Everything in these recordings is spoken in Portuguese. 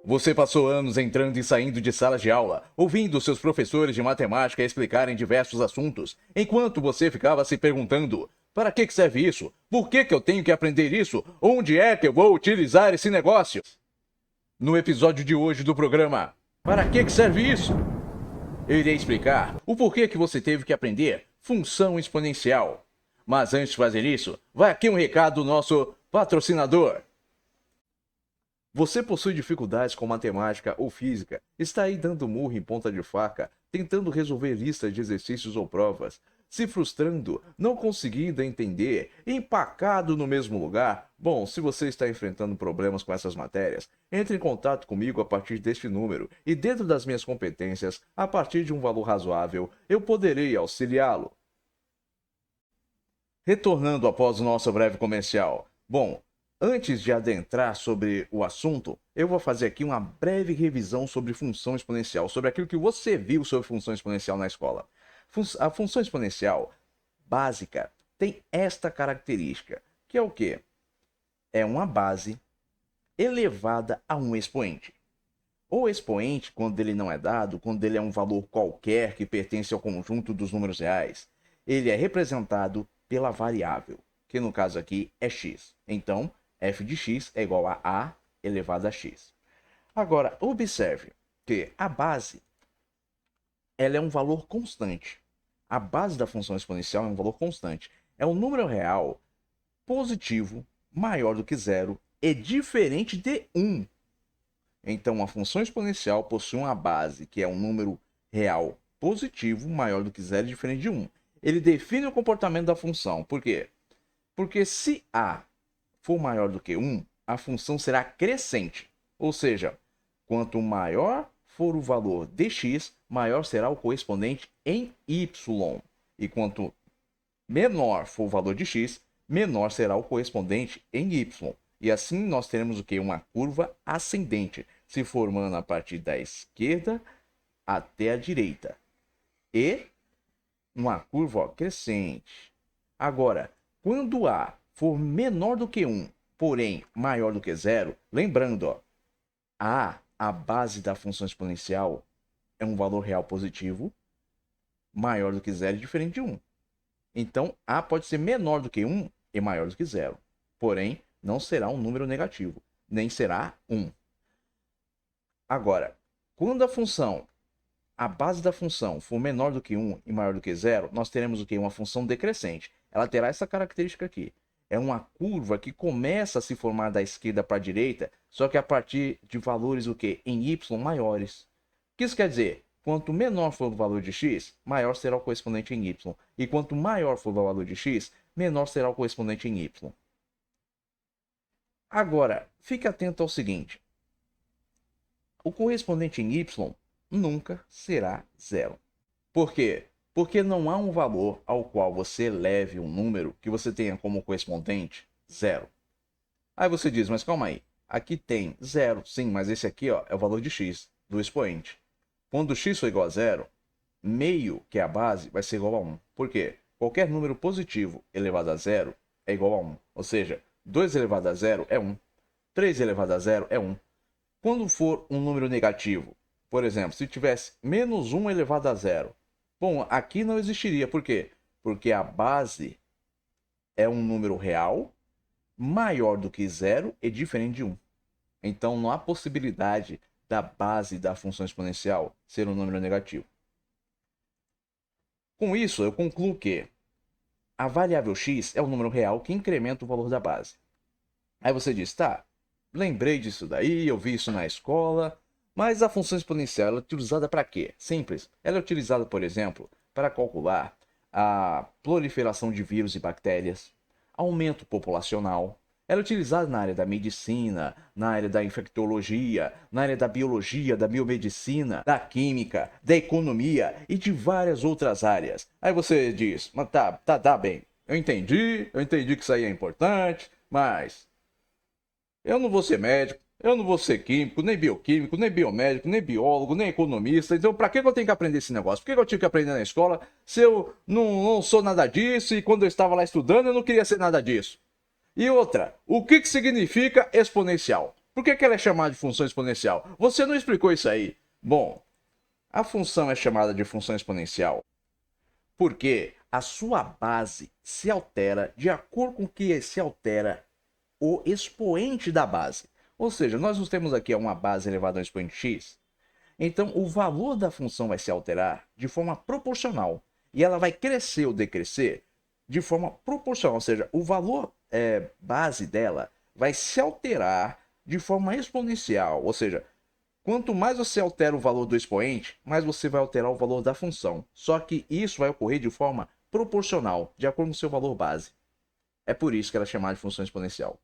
Você passou anos entrando e saindo de salas de aula, ouvindo seus professores de matemática explicarem diversos assuntos, enquanto você ficava se perguntando: para que serve isso? Por que eu tenho que aprender isso? Onde é que eu vou utilizar esse negócio? No episódio de hoje do programa Para que serve isso? Eu irei explicar o porquê que você teve que aprender função exponencial. Mas antes de fazer isso, vai aqui um recado do nosso patrocinador. Você possui dificuldades com matemática ou física, está aí dando murro em ponta de faca, tentando resolver listas de exercícios ou provas, se frustrando, não conseguindo entender, empacado no mesmo lugar? Bom, se você está enfrentando problemas com essas matérias, entre em contato comigo a partir deste número e dentro das minhas competências, a partir de um valor razoável, eu poderei auxiliá-lo. Retornando após o nosso breve comercial. Bom, antes de adentrar sobre o assunto, eu vou fazer aqui uma breve revisão sobre função exponencial, sobre aquilo que você viu sobre função exponencial na escola. A função exponencial básica tem esta característica, que é o quê? É uma base elevada a um expoente. O expoente, quando ele não é dado, quando ele é um valor qualquer que pertence ao conjunto dos números reais, ele é representado pela variável, que no caso aqui é x. Então, f de x é igual a elevado a x. Agora, observe que a base ela é um valor constante. A base da função exponencial é um valor constante. É um número real positivo maior do que zero e diferente de 1. Então, a função exponencial possui uma base que é um número real positivo maior do que zero e diferente de 1. Ele define o comportamento da função. Por quê? Porque se a for maior do que 1, a função será crescente. Ou seja, quanto maior for o valor de x, maior será o correspondente em y. E quanto menor for o valor de x, menor será o correspondente em y. E assim nós teremos o que? Uma curva ascendente, se formando a partir da esquerda até a direita. E uma curva crescente. Agora, quando A for menor do que 1, porém maior do que zero, lembrando, a base da função exponencial é um valor real positivo, maior do que zero e diferente de 1. Então, A pode ser menor do que 1 e maior do que zero. Porém, não será um número negativo, nem será 1. Agora, quando a base da função for menor do que 1 e maior do que zero, nós teremos o quê? Uma função decrescente. Ela terá essa característica aqui. É uma curva que começa a se formar da esquerda para a direita, só que a partir de valores o quê? Em y maiores. O que isso quer dizer? Quanto menor for o valor de x, maior será o correspondente em y. E quanto maior for o valor de x, menor será o correspondente em y. Agora, fique atento ao seguinte. O correspondente em y nunca será zero. Por quê? Porque não há um valor ao qual você leve um número que você tenha como correspondente zero. Aí você diz, mas calma aí. Aqui tem zero, sim, mas esse aqui ó, é o valor de x, do expoente. Quando x for igual a zero, meio, que é a base, vai ser igual a 1. Por quê? Qualquer número positivo elevado a zero é igual a 1. Ou seja, 2 elevado a zero é 1. 3 elevado a zero é 1. Quando for um número negativo, por exemplo, se tivesse menos 1 elevado a zero, bom, aqui não existiria. Por quê? Porque a base é um número real maior do que zero e diferente de 1. Então, não há possibilidade da base da função exponencial ser um número negativo. Com isso, eu concluo que a variável x é o número real que incrementa o valor da base. Aí você diz, tá, lembrei disso daí, eu vi isso na escola, mas a função exponencial ela é utilizada para quê? Simples. Ela é utilizada, por exemplo, para calcular a proliferação de vírus e bactérias, aumento populacional. Ela é utilizada na área da medicina, na área da infectologia, na área da biologia, da biomedicina, da química, da economia e de várias outras áreas. Aí você diz, mas tá bem, eu entendi que isso aí é importante, mas eu não vou ser médico, eu não vou ser químico, nem bioquímico, nem biomédico, nem biólogo, nem economista. Então, para que eu tenho que aprender esse negócio? Por que eu tive que aprender na escola se eu não sou nada disso e quando eu estava lá estudando eu não queria ser nada disso? E outra, o que significa exponencial? Por que ela é chamada de função exponencial? Você não explicou isso aí. Bom, a função é chamada de função exponencial porque a sua base se altera de acordo com que se altera o expoente da base. Ou seja, nós temos aqui uma base elevada ao expoente x. Então, o valor da função vai se alterar de forma proporcional. E ela vai crescer ou decrescer de forma proporcional. Ou seja, o valor base dela vai se alterar de forma exponencial. Ou seja, quanto mais você altera o valor do expoente, mais você vai alterar o valor da função. Só que isso vai ocorrer de forma proporcional, de acordo com o seu valor base. É por isso que ela é chamada de função exponencial.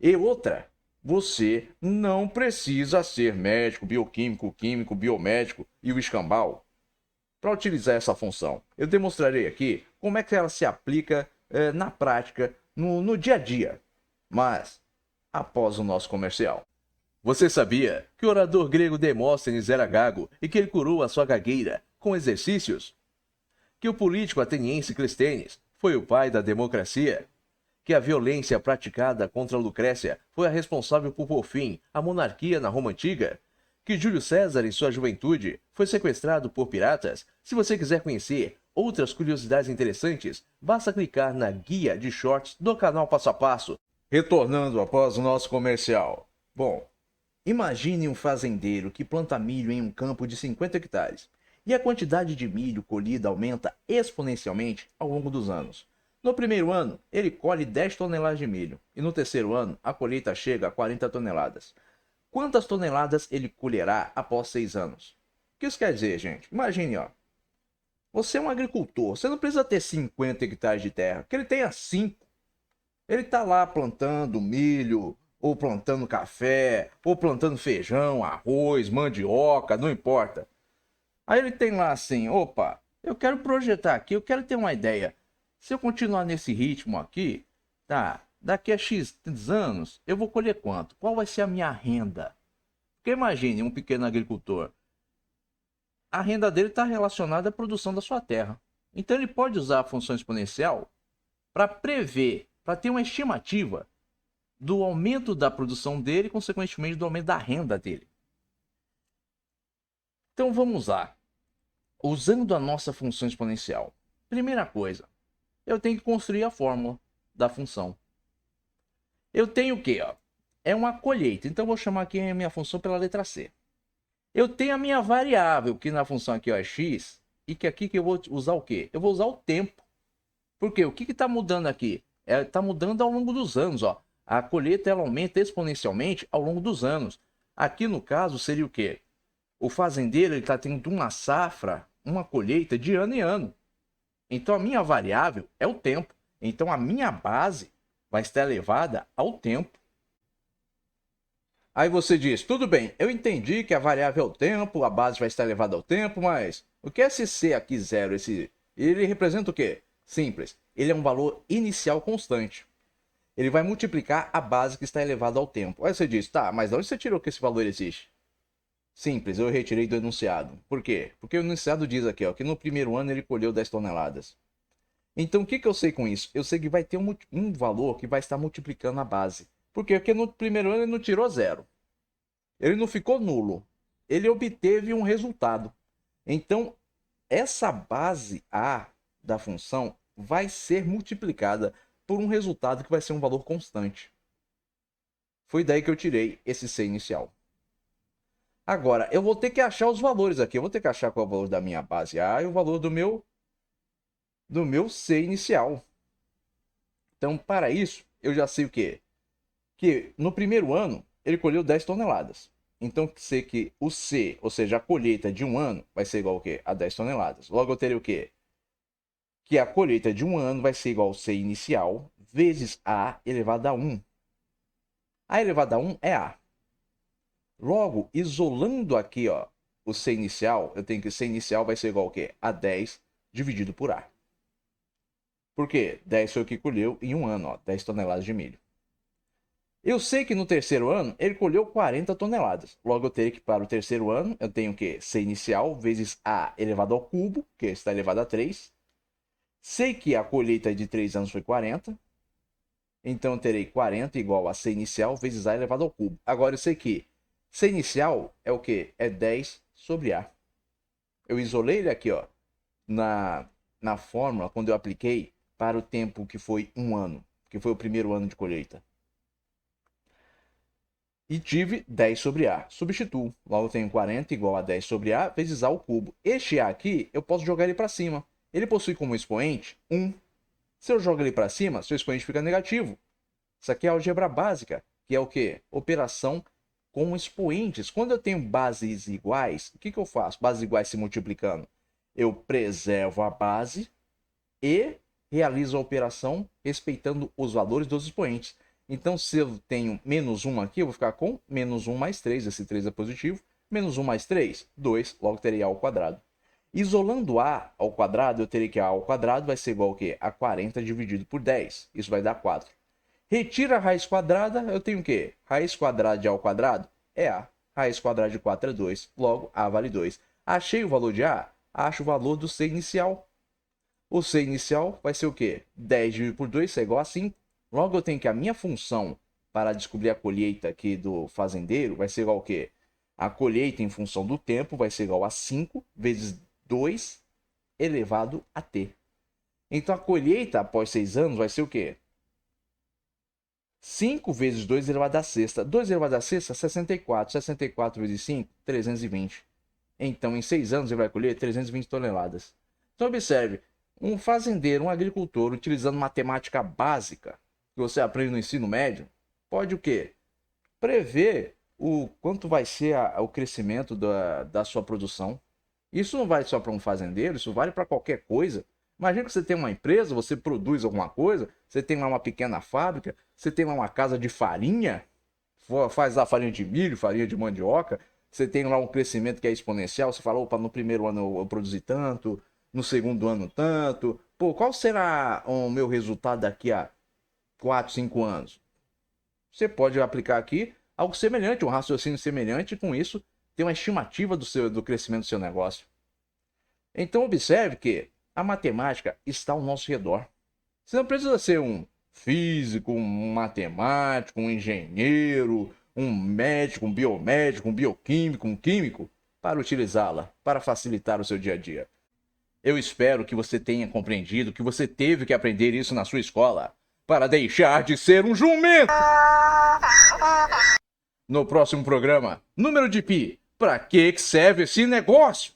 E outra, você não precisa ser médico, bioquímico, químico, biomédico e o escambau para utilizar essa função. Eu demonstrarei aqui como é que ela se aplica na prática, no dia a dia. Mas, após o nosso comercial. Você sabia que o orador grego Demóstenes era gago e que ele curou a sua gagueira com exercícios? Que o político ateniense Clístenes foi o pai da democracia? Que a violência praticada contra Lucrécia foi a responsável por pôr fim à monarquia na Roma Antiga? Que Júlio César, em sua juventude, foi sequestrado por piratas? Se você quiser conhecer outras curiosidades interessantes, basta clicar na guia de shorts do canal Passo a Passo. Retornando após o nosso comercial. Bom, imagine um fazendeiro que planta milho em um campo de 50 hectares e a quantidade de milho colhida aumenta exponencialmente ao longo dos anos. No primeiro ano, ele colhe 10 toneladas de milho e no terceiro ano, a colheita chega a 40 toneladas. Quantas toneladas ele colherá após 6 anos? O que isso quer dizer, gente? Imagine, ó. Você é um agricultor, você não precisa ter 50 hectares de terra, que ele tenha 5. Ele está lá plantando milho, ou plantando café, ou plantando feijão, arroz, mandioca, não importa. Aí ele tem lá assim, opa, eu quero projetar aqui, eu quero ter uma ideia. Se eu continuar nesse ritmo aqui, tá, daqui a X anos, eu vou colher quanto? Qual vai ser a minha renda? Porque imagine um pequeno agricultor. A renda dele está relacionada à produção da sua terra. Então ele pode usar a função exponencial para prever, para ter uma estimativa do aumento da produção dele e, consequentemente, do aumento da renda dele. Então vamos lá. Usando a nossa função exponencial. Primeira coisa, eu tenho que construir a fórmula da função. Eu tenho o quê? Ó? É uma colheita. Então eu vou chamar aqui a minha função pela letra C. Eu tenho a minha variável, que na função aqui ó, é x, e que aqui que eu vou usar o quê? Eu vou usar o tempo. Por quê? O que está mudando aqui? Está mudando ao longo dos anos. Ó. A colheita ela aumenta exponencialmente ao longo dos anos. Aqui no caso seria o quê? O fazendeiro está tendo uma safra, uma colheita de ano em ano. Então a minha variável é o tempo. Então a minha base vai estar elevada ao tempo. Aí você diz, tudo bem, eu entendi que a variável é o tempo, a base vai estar elevada ao tempo, mas o que é esse C aqui zero? Ele representa o quê? Simples, ele é um valor inicial constante. Ele vai multiplicar a base que está elevada ao tempo. Aí você diz, tá, mas de onde você tirou que esse valor existe? Simples, eu retirei do enunciado. Por quê? Porque o enunciado diz aqui, ó, que no primeiro ano ele colheu 10 toneladas. Então o que eu sei com isso? Eu sei que vai ter um valor que vai estar multiplicando a base. Por quê? Porque no primeiro ano ele não tirou zero. Ele não ficou nulo. Ele obteve um resultado. Então, essa base A da função vai ser multiplicada por um resultado que vai ser um valor constante. Foi daí que eu tirei esse C inicial. Agora, eu vou ter que achar os valores aqui. Eu vou ter que achar qual é o valor da minha base A e o valor do meu C inicial. Então, para isso, eu já sei o quê? Que no primeiro ano, ele colheu 10 toneladas. Então, sei que o C, ou seja, a colheita de um ano, vai ser igual ao quê? A 10 toneladas. Logo, eu terei o quê? Que a colheita de um ano vai ser igual ao C inicial vezes A elevado a 1. A elevado a 1 é A. Logo, isolando aqui ó, o C inicial, eu tenho que C inicial vai ser igual ao quê? A 10 dividido por A. Por quê? 10 foi o que colheu em um ano, ó, 10 toneladas de milho. Eu sei que no terceiro ano ele colheu 40 toneladas. Logo eu tenho que para o terceiro ano, eu tenho que C inicial vezes A elevado ao cubo, que está elevado a 3. Sei que a colheita de 3 anos foi 40. Então eu terei 40 igual a C inicial vezes A elevado ao cubo. Agora eu sei que C inicial é o quê? É 10 sobre A. Eu isolei ele aqui, ó, na fórmula, quando eu apliquei para o tempo que foi 1 ano, que foi o primeiro ano de colheita. E tive 10 sobre A. Substituo. Logo eu tenho 40 igual a 10 sobre A vezes A ao cubo. Este A aqui, eu posso jogar ele para cima. Ele possui como expoente 1. Se eu jogo ele para cima, seu expoente fica negativo. Isso aqui é álgebra básica, que é o quê? Operação com expoentes. Quando eu tenho bases iguais, o que eu faço? Bases iguais se multiplicando. Eu preservo a base e realizo a operação respeitando os valores dos expoentes. Então, se eu tenho menos 1 aqui, eu vou ficar com menos 1 mais 3. Esse 3 é positivo. Menos 1 mais 3, 2. Logo, terei A ao quadrado. Isolando A ao quadrado, eu terei que A ao quadrado vai ser igual ao quê? A 40 dividido por 10. Isso vai dar 4. Retira a raiz quadrada, eu tenho o quê? Raiz quadrada de A ao quadrado é A. Raiz quadrada de 4 é 2. Logo, A vale 2. Achei o valor de A? Acho o valor do C inicial. O C inicial vai ser o quê? 10 dividido por 2 é igual a 5. Logo, eu tenho que a minha função para descobrir a colheita aqui do fazendeiro vai ser igual ao quê? A colheita em função do tempo vai ser igual a 5 vezes 2 elevado a t. Então, a colheita após 6 anos vai ser o quê? 5 vezes 2 elevado à sexta. 2 elevado à sexta, 64. 64 vezes 5, 320. Então, em 6 anos, ele vai colher 320 toneladas. Então, observe, um fazendeiro, um agricultor, utilizando matemática básica, que você aprende no ensino médio, pode o quê? Prever o quanto vai ser o crescimento da sua produção. Isso não vale só para um fazendeiro, isso vale para qualquer coisa. Imagina que você tem uma empresa, você produz alguma coisa, você tem lá uma pequena fábrica, você tem lá uma casa de farinha, faz lá farinha de milho, farinha de mandioca, você tem lá um crescimento que é exponencial, você fala, opa, no primeiro ano eu produzi tanto, no segundo ano tanto. Pô, qual será o meu resultado daqui a 4, 5 anos? Você pode aplicar aqui algo semelhante, um raciocínio semelhante, e com isso ter uma estimativa do crescimento do seu negócio. Então observe que a matemática está ao nosso redor. Você não precisa ser um físico, um matemático, um engenheiro, um médico, um biomédico, um bioquímico, um químico para utilizá-la, para facilitar o seu dia a dia. Eu espero que você tenha compreendido que você teve que aprender isso na sua escola para deixar de ser um jumento. No próximo programa, número de pi. Para que serve esse negócio?